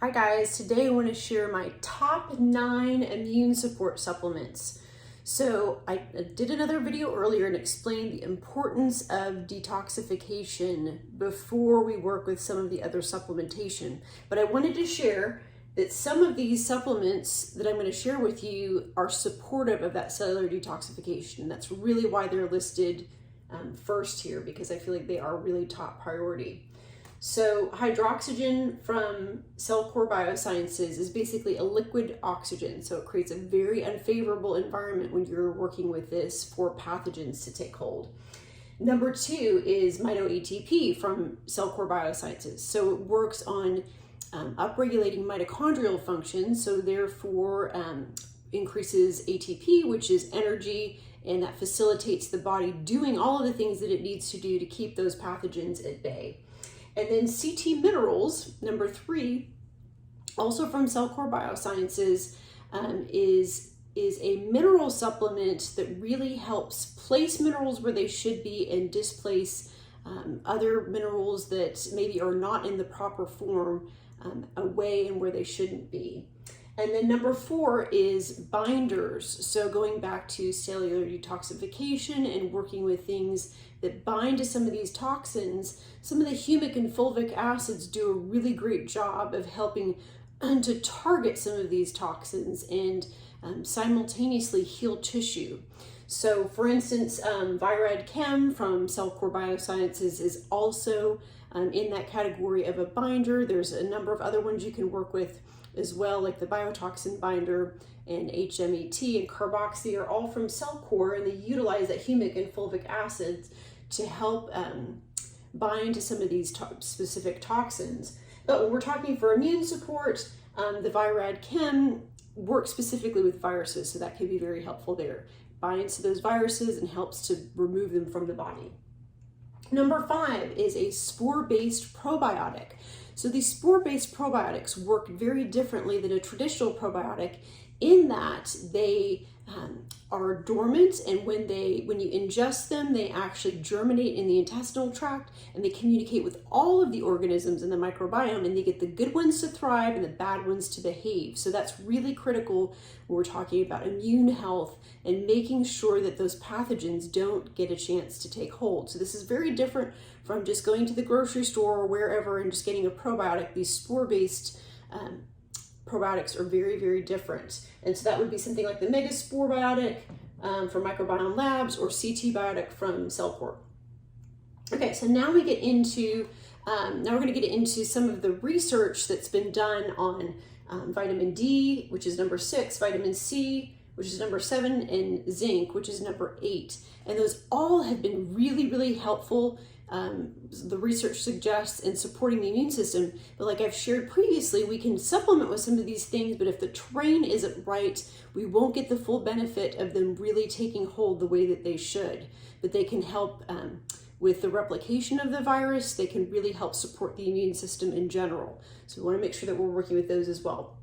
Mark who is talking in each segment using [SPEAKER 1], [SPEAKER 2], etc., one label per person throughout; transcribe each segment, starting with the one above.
[SPEAKER 1] Hi guys, today I want to share my top 9 immune support supplements. So I did another video earlier and explained the importance of detoxification before we work with some of the other supplementation. But I wanted to share that some of these supplements that I'm going to share with you are supportive of that cellular detoxification. That's really why they're listed first here, because I feel like they are really top priority. So Hydroxygen from CellCore Biosciences is basically a liquid oxygen. So it creates a very unfavorable environment when you're working with this for pathogens to take hold. Number 2 is Mito-ATP from CellCore Biosciences. So it works on upregulating mitochondrial function. So therefore increases ATP, which is energy, and that facilitates the body doing all of the things that it needs to do to keep those pathogens at bay. And then CT Minerals, number 3, also from CellCore Biosciences, is a mineral supplement that really helps place minerals where they should be and displace other minerals that maybe are not in the proper form away and where they shouldn't be. And then number 4 is binders. So going back to cellular detoxification and working with things that bind to some of these toxins, some of the humic and fulvic acids do a really great job of helping to target some of these toxins and simultaneously heal tissue. So for instance, Virad Chem from CellCore Biosciences is also in that category of a binder. There's a number of other ones you can work with as well, like the biotoxin binder and HMET and carboxy are all from CellCore, and they utilize that humic and fulvic acids to help bind to some of these specific toxins. But when we're talking for immune support, the Virad Chem works specifically with viruses, so that can be very helpful there. Binds to those viruses and helps to remove them from the body. Number 5 is a spore-based probiotic. So these spore-based probiotics work very differently than a traditional probiotic in that they are dormant, and when you ingest them, they actually germinate in the intestinal tract, and they communicate with all of the organisms in the microbiome, and they get the good ones to thrive and the bad ones to behave. So that's really critical when we're talking about immune health and making sure that those pathogens don't get a chance to take hold. So this is very different from just going to the grocery store or wherever and just getting a probiotic. These spore-based probiotics are very, very different. And so that would be something like the Megaspore Biotic from Microbiome Labs or CT Biotic from CellCore. Okay, so now we get into, now we're going to get into some of the research that's been done on vitamin D, which is number 6, vitamin C, which is number 7, and zinc, which is number 8. And those all have been really, really helpful. The research suggests in supporting the immune system, but like I've shared previously, we can supplement with some of these things, but if the terrain isn't right, we won't get the full benefit of them really taking hold the way that they should. But they can help with the replication of the virus. They can really help support the immune system in general. So we want to make sure that we're working with those as well.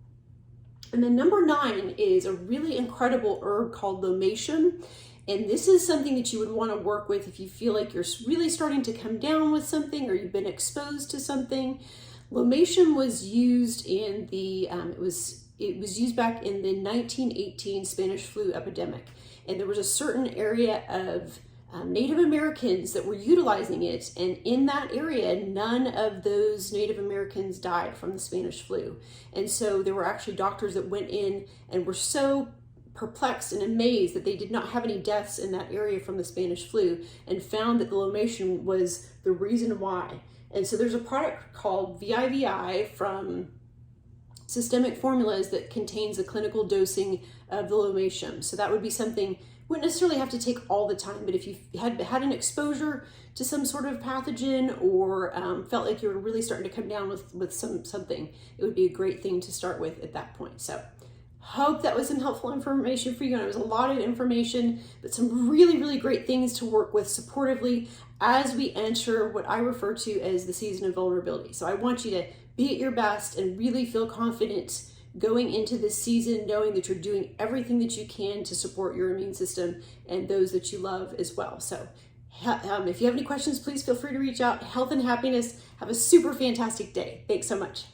[SPEAKER 1] And then number 9 is a really incredible herb called Lomatium. And this is something that you would want to work with if you feel like you're really starting to come down with something or you've been exposed to something. Lomatium was used in the, it was used back in the 1918 Spanish flu epidemic. And there was a certain area of Native Americans that were utilizing it. And in that area, none of those Native Americans died from the Spanish flu. And so there were actually doctors that went in and were so perplexed and amazed that they did not have any deaths in that area from the Spanish flu, and found that the Lomatium was the reason why. And so there's a product called VIVI from Systemic Formulas that contains the clinical dosing of the Lomatium. So that would be something you wouldn't necessarily have to take all the time, but if you had an exposure to some sort of pathogen or felt like you were really starting to come down with something, it would be a great thing to start with at that point. So hope that was some helpful information for you. And it was a lot of information, but some really, really great things to work with supportively as we enter what I refer to as the season of vulnerability. So I want you to be at your best and really feel confident going into this season, knowing that you're doing everything that you can to support your immune system and those that you love as well. So if you have any questions, please feel free to reach out. Health and happiness. Have a super fantastic day. Thanks so much.